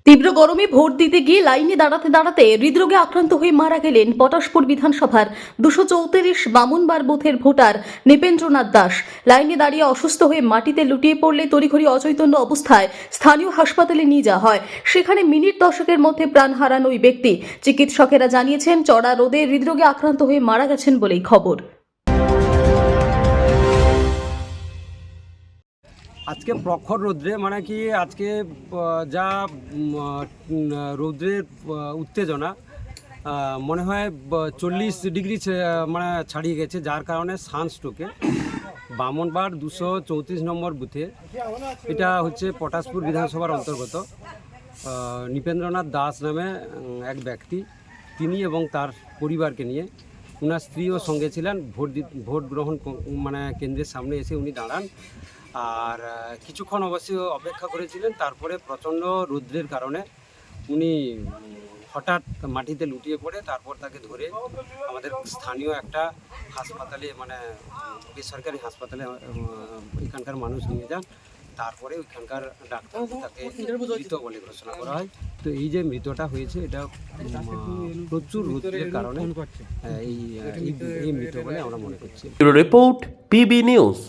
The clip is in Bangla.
তীব্র গরমে ভোট দিতে গিয়ে লাইনে দাঁড়াতে হৃদরোগে আক্রান্ত হয়ে মারা গেলেন পটাশপুর বিধানসভার 234 বামুনবার বুথের ভোটার নৃপেন্দ্রনাথ দাস। লাইনে দাঁড়িয়ে অসুস্থ হয়ে মাটিতে লুটিয়ে পড়লে তড়িঘড়ি অচৈতন্য অবস্থায় স্থানীয় হাসপাতালে নিয়ে যাওয়া হয়। সেখানে মিনিট দশেকের মধ্যে প্রাণ হারান ওই ব্যক্তি। চিকিৎসকেরা জানিয়েছেন চড়া রোদে হৃদরোগে আক্রান্ত হয়ে মারা গেছেন বলেই খবর। আজকে প্রখর রৌদ্রে মানে কি আজকে যা রৌদ্রের উত্তেজনা মনে হয় 40 ডিগ্রি মানে ছাড়িয়ে গেছে, যার কারণে সানস্ট্রোকে বামনবার 234 নম্বর বুথে, এটা হচ্ছে পটাশপুর বিধানসভার অন্তর্গত নৃপেন্দ্রনাথ দাস নামে এক ব্যক্তি, তিনি এবং তার পরিবারকে নিয়ে, ওনার স্ত্রীও সঙ্গে ছিলেন। ভোট গ্রহণ মানে কেন্দ্রের সামনে এসে উনি দাঁড়ান আর কিছুক্ষণ অবশ্যই অপেক্ষা করেছিলেন। তারপরে প্রচণ্ড রৌদ্রের কারণে উনি হঠাৎ মাটিতে লুটিয়ে পড়ে, তারপর তাকে ধরে আমাদের স্থানীয় একটা হাসপাতালে, মানে বেসরকারি হাসপাতালে এখানকার মানুষ নিয়ে যান। তারপরে ওইখানকার ডাক্তার তাকে মৃত বলে ঘোষণা করা হয়। তো এই যে মৃতটা হয়েছে, এটা প্রচুর রৌদ্রের কারণে এই মৃত বলে আমরা মনে করছি। Report PB news.